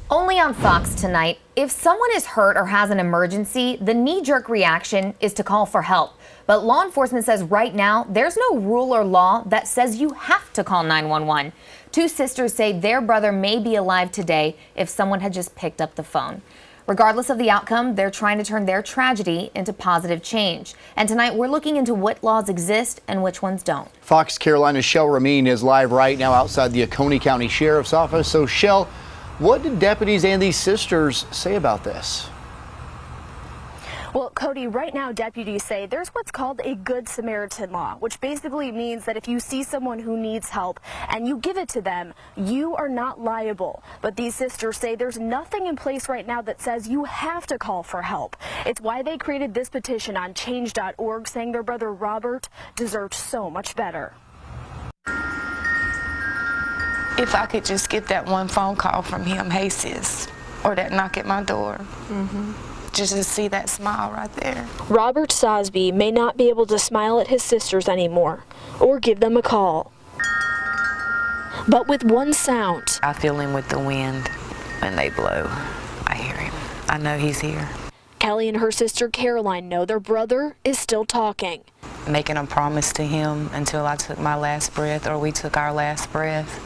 Only on Fox tonight, if someone is hurt or has an emergency, the knee-jerk reaction is to call for help. But law enforcement says right now, there's no rule or law that says you have to call 911. Two sisters say their brother may be alive today if someone had just picked up the phone. Regardless of the outcome, they're trying to turn their tragedy into positive change. And tonight, we're looking into what laws exist and which ones don't. Fox Carolina's Shell Ramin is live right now outside the Oconee County Sheriff's Office. So, Shell, what did deputies and these sisters say about this? Well, Cody, right now deputies say there's what's called a Good Samaritan law, which basically means that if you see someone who needs help and you give it to them, you are not liable. But these sisters say there's nothing in place right now that says you have to call for help. It's why they created this petition on change.org saying their brother Robert deserved so much better. If I could just get that one phone call from him, hey sis, or that knock at my door, just to see that smile right there. Robert Sosby may not be able to smile at his sisters anymore or give them a call. But with one sound, I feel him with the wind when they blow. I hear him. I know he's here. Kelly and her sister Caroline know their brother is still talking. Making a promise to him until I took my last breath, or we took our last breath,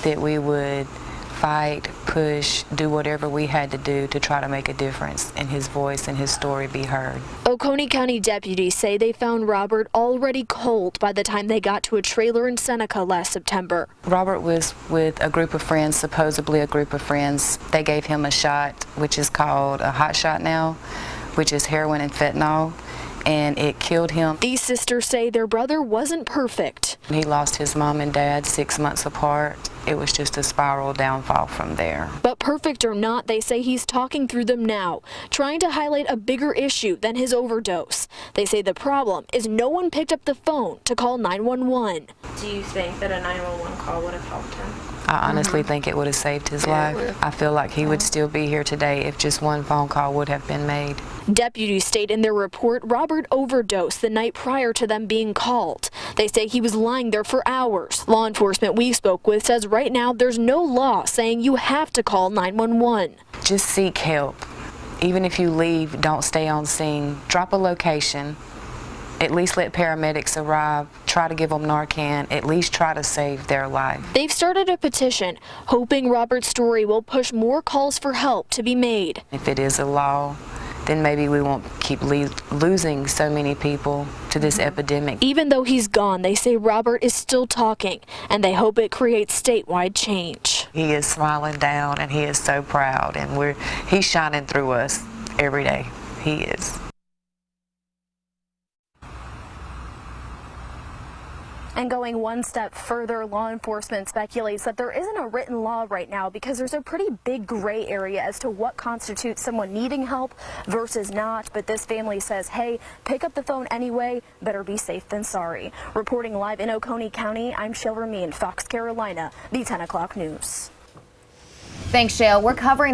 that we would fight, push, do whatever we had to do to try to make a difference and his voice and his story be heard. Oconee County deputies say they found Robert already cold by the time they got to a trailer in Seneca last September. Robert was with a group of friends, supposedly a group of friends. They gave him a shot, which is called a hot shot now, which is heroin and fentanyl, and it killed him. These sisters say their brother wasn't perfect. He lost his mom and dad 6 months apart. It was just a spiral downfall from there. But perfect or not, they say he's talking through them now, trying to highlight a bigger issue than his overdose. They say the problem is no one picked up the phone to call 911. Do you think that a 911 call would have helped him? I honestly think it would have saved his life. I feel like he would still be here today if just one phone call would have been made. Deputies state in their report Robert overdosed the night prior to them being called. They say he was lying there for hours. Law enforcement we spoke with says right now there's no law saying you have to call 911. Just seek help. Even if you leave, don't stay on scene. Drop a location. At least let paramedics arrive, try to give them Narcan, at least try to save their life. They've started a petition, hoping Robert's story will push more calls for help to be made. If it is a law, then maybe we won't keep losing so many people to this epidemic. Even though he's gone, they say Robert is still talking, and they hope it creates statewide change. He is smiling down, and he is so proud, and he's shining through us every day. He is. And going one step further, law enforcement speculates that there isn't a written law right now because there's a pretty big gray area as to what constitutes someone needing help versus not. But this family says, hey, pick up the phone anyway. Better be safe than sorry. Reporting live in Oconee County, I'm Shell Ramin, Fox Carolina, the 10 o'clock news. Thanks, Shale. We're covering